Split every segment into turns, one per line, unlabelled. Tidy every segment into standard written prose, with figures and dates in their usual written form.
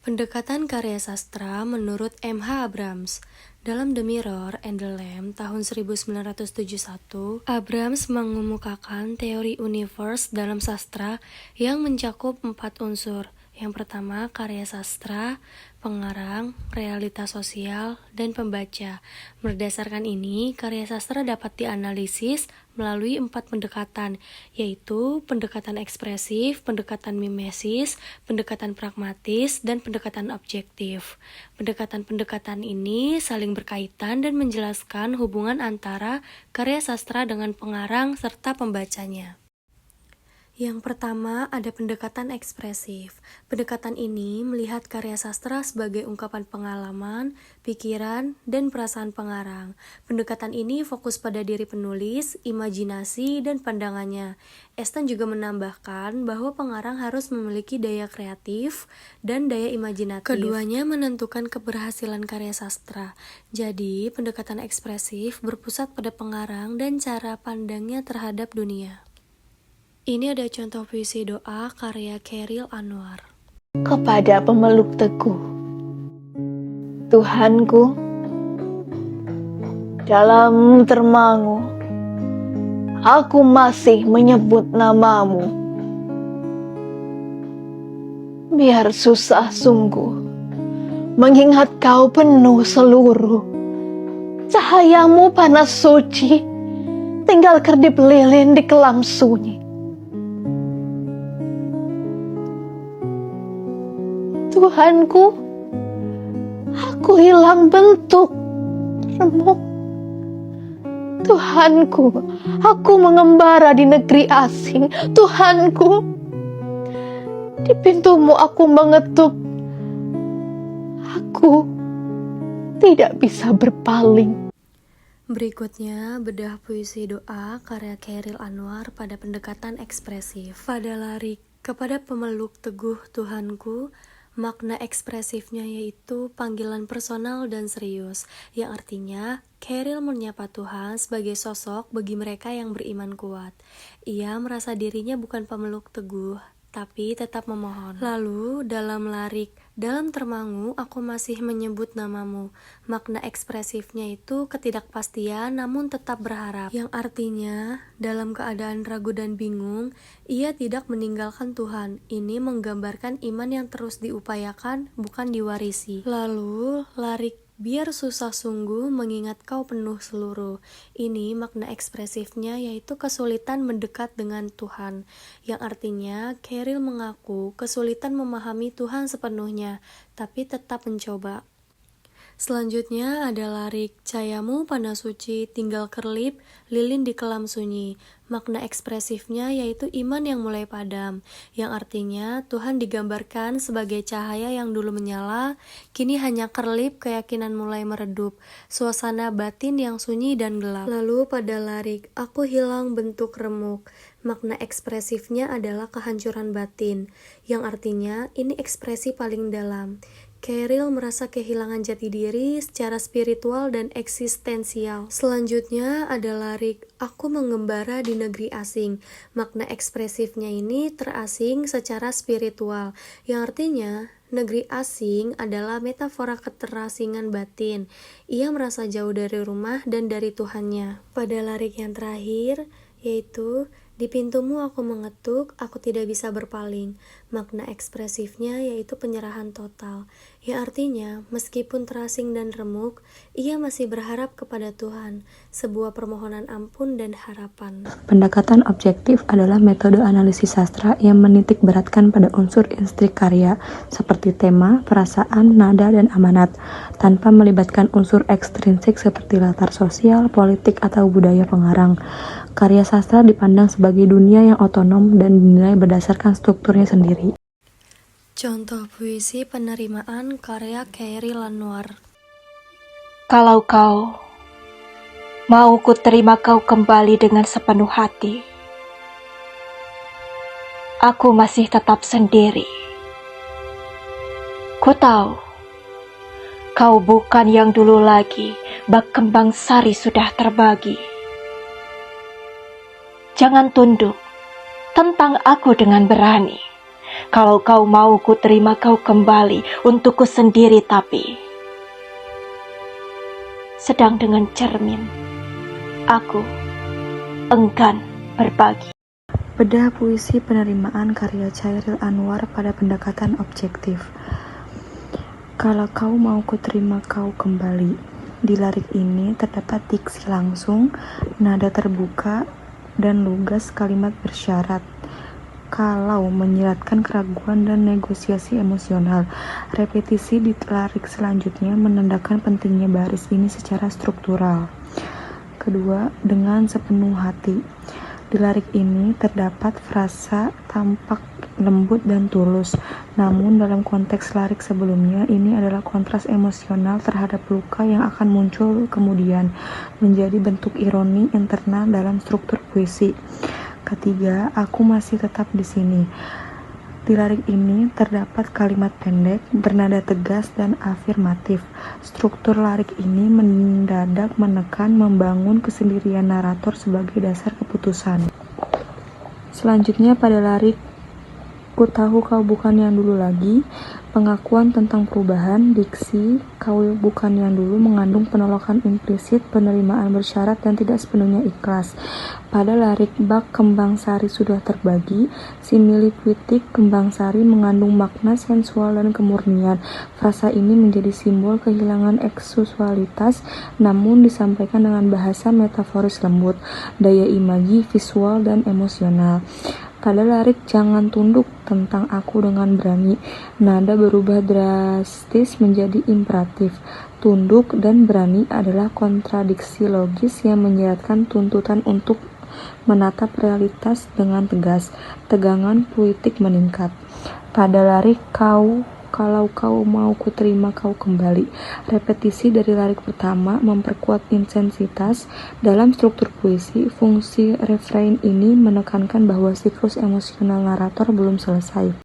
Pendekatan karya sastra menurut M.H. Abrams. Dalam The Mirror and the Lamp tahun 1971, Abrams mengemukakan teori universe dalam sastra yang mencakup 4 unsur. Yang pertama, karya sastra, pengarang, realitas sosial, dan pembaca. Berdasarkan ini, karya sastra dapat dianalisis melalui 4 pendekatan, yaitu pendekatan ekspresif, pendekatan mimesis, pendekatan pragmatis, dan pendekatan objektif. Pendekatan-pendekatan ini saling berkaitan dan menjelaskan hubungan antara karya sastra dengan pengarang serta pembacanya. Yang pertama, ada pendekatan ekspresif. Pendekatan ini melihat karya sastra sebagai ungkapan pengalaman, pikiran, dan perasaan pengarang. Pendekatan ini fokus pada diri penulis, imajinasi, dan pandangannya. Esten juga menambahkan bahwa pengarang harus memiliki daya kreatif dan daya imajinatif. Keduanya menentukan keberhasilan karya sastra. Jadi, pendekatan ekspresif berpusat pada pengarang dan cara pandangnya terhadap dunia. Ini ada contoh puisi doa karya Chairil Anwar.
Kepada pemeluk teguh, Tuhanku, dalam termangu, aku masih menyebut namamu. Biar susah sungguh, mengingat kau penuh seluruh. Cahayamu panas suci, tinggal kedip lilin di kelam sunyi. Tuhanku, aku hilang bentuk, remuk. Tuhanku, aku mengembara di negeri asing. Tuhanku, di pintumu aku mengetuk. Aku tidak bisa berpaling.
Berikutnya, bedah puisi doa karya Chairil Anwar pada pendekatan ekspresif. Pada lirik kepada pemeluk teguh Tuhanku, makna ekspresifnya yaitu panggilan personal dan serius, yang artinya Chairil menyapa Tuhan sebagai sosok bagi mereka yang beriman kuat. Ia merasa dirinya bukan pemeluk teguh, tapi tetap memohon. Lalu dalam lirik dalam termangu aku masih menyebut namamu, makna ekspresifnya itu ketidakpastian namun tetap berharap, yang artinya dalam keadaan ragu dan bingung ia tidak meninggalkan Tuhan. Ini menggambarkan iman yang terus diupayakan, bukan diwarisi. Lalu lirik biar susah sungguh mengingat kau penuh seluruh. Ini makna ekspresifnya yaitu kesulitan mendekat dengan Tuhan, yang artinya Chairil mengaku kesulitan memahami Tuhan sepenuhnya, tapi tetap mencoba. Selanjutnya ada lirik cahayamu panas suci, tinggal kerlip, lilin di kelam sunyi. Makna ekspresifnya yaitu iman yang mulai padam, yang artinya Tuhan digambarkan sebagai cahaya yang dulu menyala, kini hanya kerlip, keyakinan mulai meredup, suasana batin yang sunyi dan gelap. Lalu pada lirik aku hilang bentuk remuk, makna ekspresifnya adalah kehancuran batin, yang artinya ini ekspresi paling dalam. Chairil merasa kehilangan jati diri secara spiritual dan eksistensial. Selanjutnya ada lirik aku mengembara di negeri asing. Makna ekspresifnya ini terasing secara spiritual, yang artinya negeri asing adalah metafora keterasingan batin. Ia merasa jauh dari rumah dan dari Tuhannya. Pada lirik yang terakhir yaitu di pintumu aku mengetuk, aku tidak bisa berpaling. Makna ekspresifnya yaitu penyerahan total, yang artinya meskipun terasing dan remuk, ia masih berharap kepada Tuhan, sebuah permohonan ampun dan harapan.
Pendekatan objektif adalah metode analisis sastra yang menitik beratkan pada unsur instrik karya seperti tema, perasaan, nada, dan amanat, tanpa melibatkan unsur ekstrinsik seperti latar sosial, politik, atau budaya pengarang. Karya sastra dipandang sebagai dunia yang otonom dan dinilai berdasarkan strukturnya sendiri.
Contoh puisi penerimaan karya Chairil Anwar.
Kalau kau mau ku terima kau kembali dengan sepenuh hati, aku masih tetap sendiri. Ku tahu kau bukan yang dulu lagi, bak kembang sari sudah terbagi. Jangan tunduk, tentang aku dengan berani. Kalau kau mau ku terima kau kembali untukku sendiri, tapi sedang dengan cermin aku enggan berbagi.
Bedah puisi penerimaan karya Chairil Anwar pada pendekatan objektif. Kalau kau mau ku terima kau kembali. Di lirik ini terdapat diksi langsung, nada terbuka, dan lugas kalimat bersyarat. Kalau menyiratkan keraguan dan negosiasi emosional, repetisi di lirik selanjutnya menandakan pentingnya baris ini secara struktural. Kedua, dengan sepenuh hati. Di lirik ini terdapat frasa tampak lembut dan tulus, namun dalam konteks lirik sebelumnya ini adalah kontras emosional terhadap luka yang akan muncul kemudian, menjadi bentuk ironi internal dalam struktur puisi. Ketiga, aku masih tetap di sini. Di lirik ini terdapat kalimat pendek, bernada tegas dan afirmatif. Struktur lirik ini mendadak menekan membangun kesendirian narator sebagai dasar keputusan. Selanjutnya pada lirik Ku tahu kau bukan yang dulu lagi, pengakuan tentang perubahan, diksi, kau bukan yang dulu mengandung penolakan implisit, penerimaan bersyarat dan tidak sepenuhnya ikhlas. Pada lirik bak kembang sari sudah terbagi, simili puitik kembang sari mengandung makna sensual dan kemurnian. Frasa ini menjadi simbol kehilangan eksusualitas, namun disampaikan dengan bahasa metaforis lembut, daya imagi, visual, dan emosional. Pada lirik jangan tunduk tentang aku dengan berani, nada berubah drastis menjadi imperatif. Tunduk dan berani adalah kontradiksi logis yang menyiratkan tuntutan untuk menatap realitas dengan tegas. Tegangan puitik meningkat. Pada lirik kalau kau mau ku terima kau kembali. Repetisi dari lirik pertama memperkuat intensitas. Dalam struktur puisi, fungsi refrain ini menekankan bahwa siklus emosional narator belum selesai.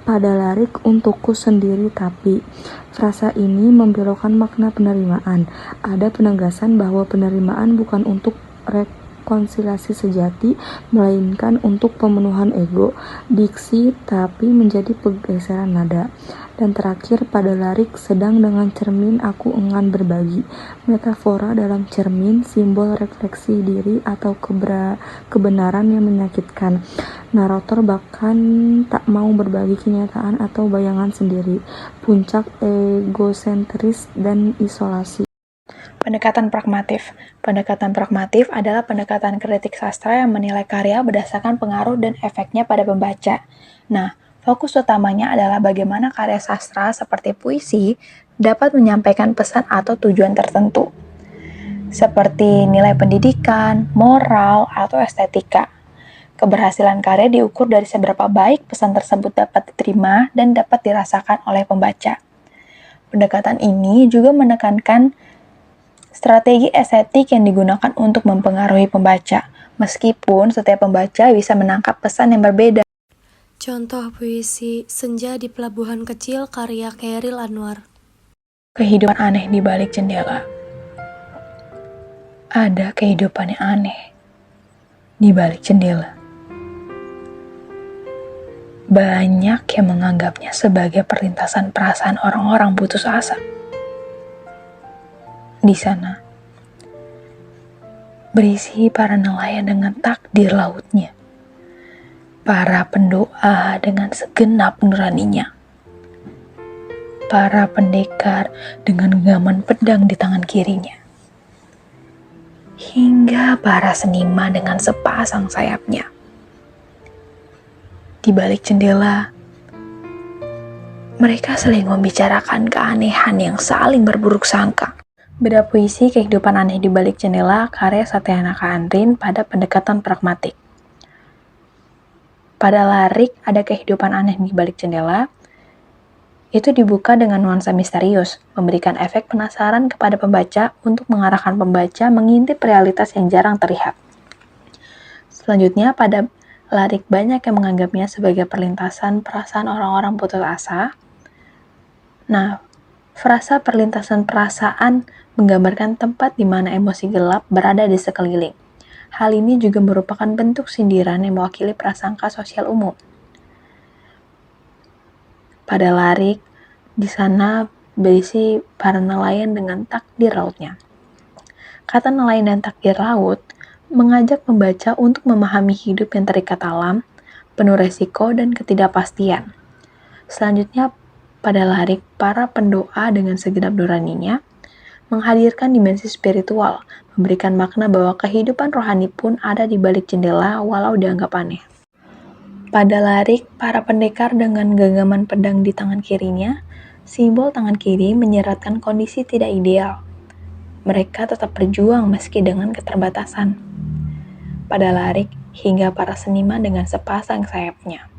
Pada lirik untukku sendiri tapi, frasa ini membelokkan makna penerimaan. Ada penegasan bahwa penerimaan bukan untuk rekonsiliasi sejati, melainkan untuk pemenuhan ego, diksi, tapi menjadi pergeseran nada. Dan terakhir pada lirik sedang dengan cermin aku enggan berbagi. Metafora dalam cermin, simbol refleksi diri atau kebenaran yang menyakitkan. Narator bahkan tak mau berbagi kenyataan atau bayangan sendiri. Puncak egosentris dan isolasi.
Pendekatan pragmatif. Pendekatan pragmatif adalah pendekatan kritik sastra yang menilai karya berdasarkan pengaruh dan efeknya pada pembaca. Nah, fokus utamanya adalah bagaimana karya sastra seperti puisi dapat menyampaikan pesan atau tujuan tertentu, seperti nilai pendidikan, moral, atau estetika. Keberhasilan karya diukur dari seberapa baik pesan tersebut dapat diterima dan dapat dirasakan oleh pembaca. Pendekatan ini juga menekankan strategi estetik yang digunakan untuk mempengaruhi pembaca, meskipun setiap pembaca bisa menangkap pesan yang berbeda.
Contoh puisi Senja di Pelabuhan Kecil karya Chairil Anwar.
Kehidupan aneh di balik jendela. Ada kehidupan yang aneh di balik jendela. Banyak yang menganggapnya sebagai perlintasan perasaan orang-orang putus asa. Di sana, berisi para nelayan dengan takdir lautnya, para pendoa dengan segenap nuraninya, para pendekar dengan genggaman pedang di tangan kirinya, hingga para seniman dengan sepasang sayapnya. Di balik jendela, mereka saling membicarakan keanehan yang saling berburuk sangka. Beda puisi Kehidupan Aneh di Balik Jendela karya Satyanaka Andrin pada pendekatan pragmatik. Pada lirik ada kehidupan aneh di balik jendela, itu dibuka dengan nuansa misterius, memberikan efek penasaran kepada pembaca untuk mengarahkan pembaca mengintip realitas yang jarang terlihat. Selanjutnya pada lirik banyak yang menganggapnya sebagai perlintasan perasaan orang-orang putus asa. Nah, frasa perlintasan perasaan menggambarkan tempat di mana emosi gelap berada di sekeliling. Hal ini juga merupakan bentuk sindiran yang mewakili prasangka sosial umum. Pada Larik, di sana berisi para nelayan dengan takdir lautnya. Kata nelayan dan takdir laut mengajak pembaca untuk memahami hidup yang terikat alam, penuh resiko dan ketidakpastian. Selanjutnya, pada Larik, para pendoa dengan segenap nuraninya menghadirkan dimensi spiritual, memberikan makna bahwa kehidupan rohani pun ada di balik jendela walau dianggap aneh. Pada Larik, para pendekar dengan genggaman pedang di tangan kirinya, simbol tangan kiri menyeratkan kondisi tidak ideal. Mereka tetap berjuang meski dengan keterbatasan. Pada Larik, hingga para seniman dengan sepasang sayapnya.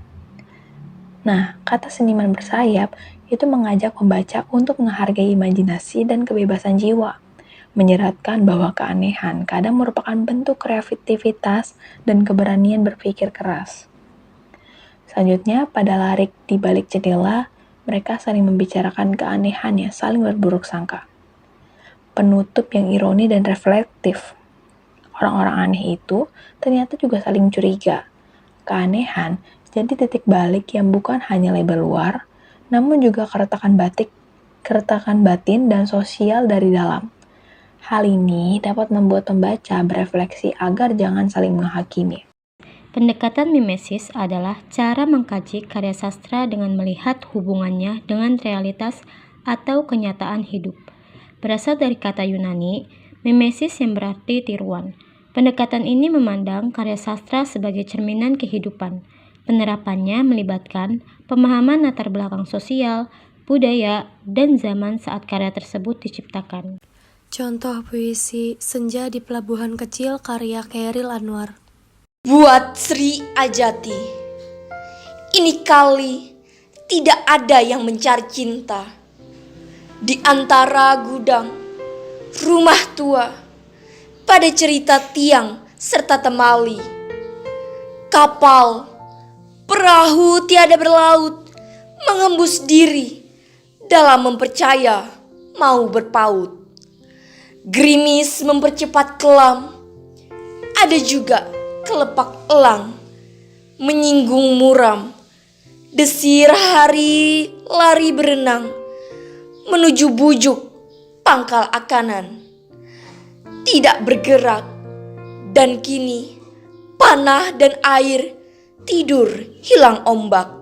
Nah, kata seniman bersayap itu mengajak pembaca untuk menghargai imajinasi dan kebebasan jiwa, menyeratkan bahwa keanehan kadang merupakan bentuk kreativitas dan keberanian berpikir keras. Selanjutnya, pada Larik di balik jendela, mereka saling membicarakan keanehan yang saling berburuk sangka. Penutup yang ironi dan reflektif. Orang-orang aneh itu ternyata juga saling curiga. Keanehan jadi titik balik yang bukan hanya label luar, namun juga keretakan batin dan sosial dari dalam. Hal ini dapat membuat pembaca berefleksi agar jangan saling menghakimi.
Pendekatan mimesis adalah cara mengkaji karya sastra dengan melihat hubungannya dengan realitas atau kenyataan hidup. Berasal dari kata Yunani, mimesis yang berarti tiruan. Pendekatan ini memandang karya sastra sebagai cerminan kehidupan. Penerapannya melibatkan pemahaman latar belakang sosial, budaya, dan zaman saat karya tersebut diciptakan.
Contoh puisi Senja di Pelabuhan Kecil karya Chairil Anwar.
Buat Sri Ajati, ini kali tidak ada yang mencari cinta. Di antara gudang, rumah tua, pada cerita tiang serta temali, kapal, perahu tiada berlaut, mengembus diri dalam mempercaya mau berpaut. Gerimis mempercepat kelam, ada juga kelepak elang, menyinggung muram, desir hari lari berenang, menuju bujuk pangkal akanan. Tidak bergerak, dan kini panah dan air tidur hilang ombak.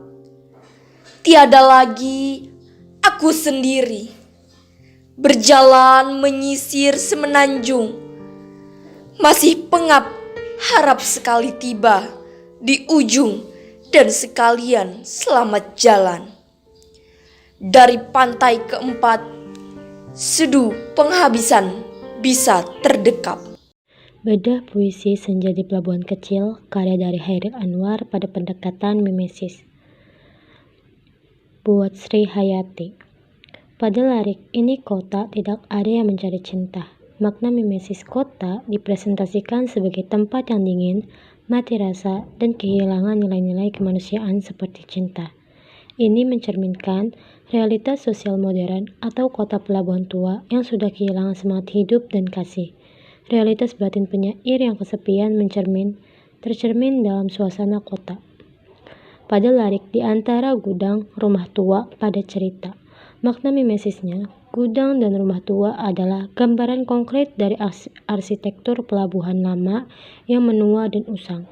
Tiada lagi aku sendiri, berjalan menyisir semenanjung, masih pengap harap sekali tiba di ujung dan sekalian selamat jalan. Dari pantai keempat, sedu penghabisan bisa terdekap.
Bedah puisi Senja di Pelabuhan Kecil karya dari Chairil Anwar pada pendekatan mimesis. Buat Sri Hayati. Pada Larik ini kota tidak ada yang mencari cinta. Makna mimesis kota dipresentasikan sebagai tempat yang dingin, mati rasa, dan kehilangan nilai-nilai kemanusiaan seperti cinta. Ini mencerminkan realitas sosial modern atau kota pelabuhan tua yang sudah kehilangan semangat hidup dan kasih. Realitas batin penyair yang kesepian tercermin dalam suasana kota. Pada Larik di antara gudang, rumah tua pada cerita. Makna mimesisnya, gudang dan rumah tua adalah gambaran konkret dari arsitektur pelabuhan lama yang menua dan usang.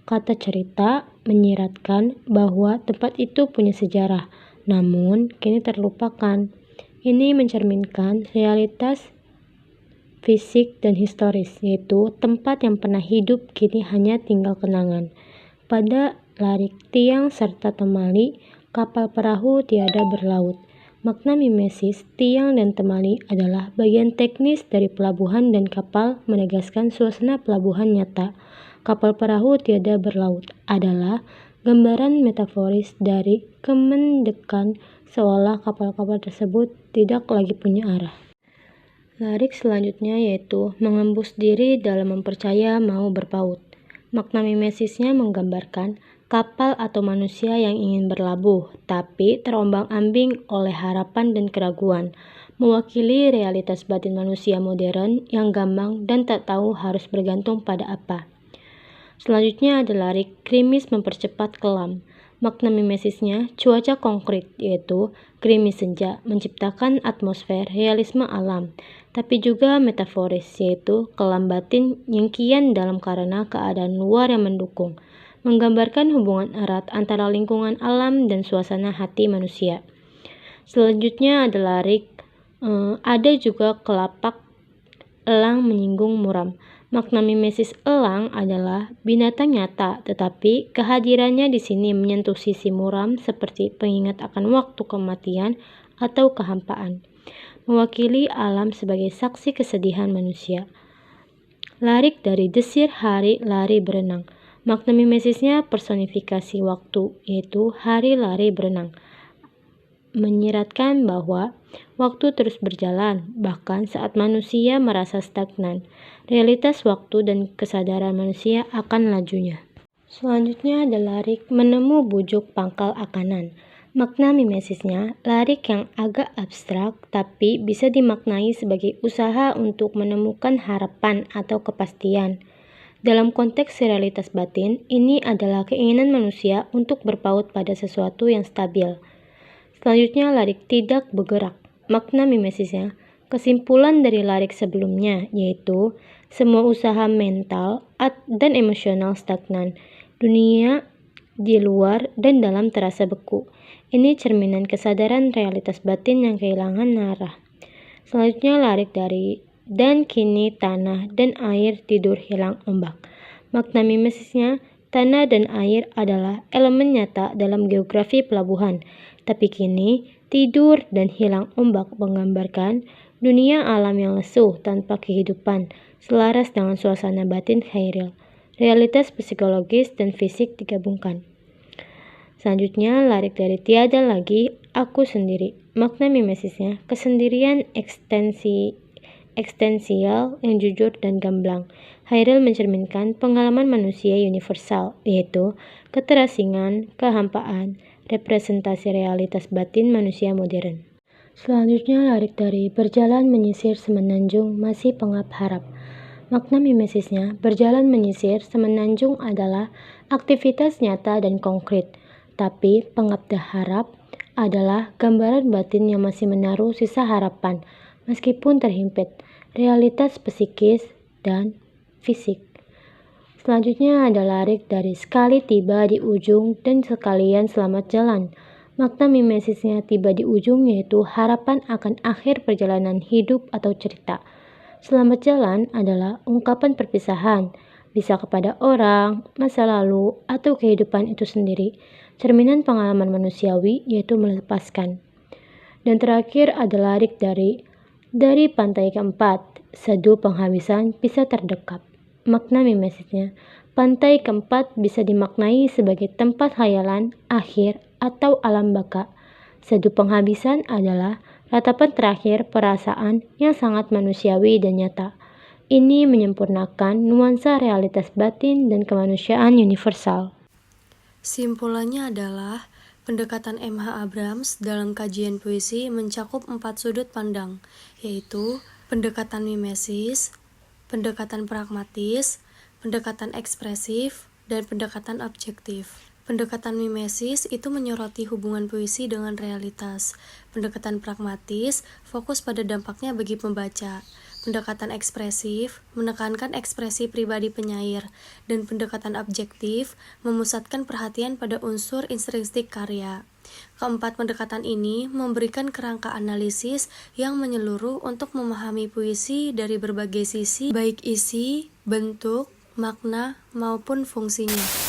Kata cerita menyiratkan bahwa tempat itu punya sejarah, namun kini terlupakan. Ini mencerminkan realitas fisik dan historis, yaitu tempat yang pernah hidup kini hanya tinggal kenangan. Pada Larik tiang serta temali, kapal perahu tiada berlaut. Makna mimesis tiang dan temali adalah bagian teknis dari pelabuhan dan kapal menegaskan suasana pelabuhan nyata. Kapal perahu tiada berlaut adalah gambaran metaforis dari kemendekan seolah kapal-kapal tersebut tidak lagi punya arah. Larik selanjutnya yaitu mengembus diri dalam mempercaya mau berpaut. Makna mimesisnya menggambarkan kapal atau manusia yang ingin berlabuh, tapi terombang-ambing oleh harapan dan keraguan, mewakili realitas batin manusia modern yang gampang dan tak tahu harus bergantung pada apa. Selanjutnya ada Larik, gerimis mempercepat kelam. Makna mimesisnya cuaca konkret, yaitu gerimis senja, menciptakan atmosfer realisme alam, tapi juga metaforis, yaitu kelam batin yang kian dalam karena keadaan luar yang mendukung, menggambarkan hubungan erat antara lingkungan alam dan suasana hati manusia. Selanjutnya ada larik, ada juga kelapak elang menyinggung muram. Makna mimesis elang adalah binatang nyata, tetapi kehadirannya di sini menyentuh sisi muram seperti pengingat akan waktu kematian atau kehampaan, mewakili alam sebagai saksi kesedihan manusia. Larik dari desir hari lari berenang. Makna mimesisnya personifikasi waktu, yaitu hari lari berenang, menyiratkan bahwa waktu terus berjalan, bahkan saat manusia merasa stagnan. Realitas waktu dan kesadaran manusia akan lajunya. Selanjutnya ada larik menemu bujuk pangkal akanan. Makna mimesisnya larik yang agak abstrak tapi bisa dimaknai sebagai usaha untuk menemukan harapan atau kepastian. Dalam konteks realitas batin, ini adalah keinginan manusia untuk berpaut pada sesuatu yang stabil. Selanjutnya larik tidak bergerak. Makna mimesisnya kesimpulan dari larik sebelumnya, yaitu semua usaha mental dan emosional stagnan. Dunia di luar dan dalam terasa beku. Ini cerminan kesadaran realitas batin yang kehilangan arah. Selanjutnya larik dari dan kini tanah dan air tidur hilang ombak. Makna mimesisnya tanah dan air adalah elemen nyata dalam geografi pelabuhan, tapi kini tidur dan hilang ombak menggambarkan dunia alam yang lesuh tanpa kehidupan, selaras dengan suasana batin Khairil. Realitas psikologis dan fisik digabungkan. Selanjutnya larik dari tiada lagi aku sendiri. Makna mimesisnya kesendirian eksistensial yang jujur dan gamblang. Khairil mencerminkan pengalaman manusia universal, yaitu keterasingan, kehampaan, representasi realitas batin manusia modern. Selanjutnya larik dari berjalan menyisir semenanjung masih pengap harap. Makna mimesisnya berjalan menyisir semenanjung adalah aktivitas nyata dan konkret, tapi pengap harap adalah gambaran batin yang masih menaruh sisa harapan meskipun terhimpit, realitas psikis dan fisik. Selanjutnya ada larik dari sekali tiba di ujung dan sekalian selamat jalan. Makna mimesisnya tiba di ujung yaitu harapan akan akhir perjalanan hidup atau cerita. Selamat jalan adalah ungkapan perpisahan, bisa kepada orang, masa lalu, atau kehidupan itu sendiri. Cerminan pengalaman manusiawi yaitu melepaskan. Dan terakhir ada larik dari pantai keempat, seduh penghabisan bisa terdekap. Makna mimesisnya, pantai keempat bisa dimaknai sebagai tempat khayalan, akhir, atau alam baka. Seduh penghabisan adalah ratapan terakhir perasaan yang sangat manusiawi dan nyata. Ini menyempurnakan nuansa realitas batin dan kemanusiaan universal.
Simpulannya adalah pendekatan M.H. Abrams dalam kajian puisi mencakup 4 sudut pandang, yaitu pendekatan mimesis, pendekatan pragmatis, pendekatan ekspresif, dan pendekatan objektif. Pendekatan mimesis itu menyoroti hubungan puisi dengan realitas. Pendekatan pragmatis fokus pada dampaknya bagi pembaca. Pendekatan ekspresif menekankan ekspresi pribadi penyair, dan pendekatan objektif memusatkan perhatian pada unsur intrinsik karya. Keempat pendekatan ini memberikan kerangka analisis yang menyeluruh untuk memahami puisi dari berbagai sisi, baik isi, bentuk, makna, maupun fungsinya.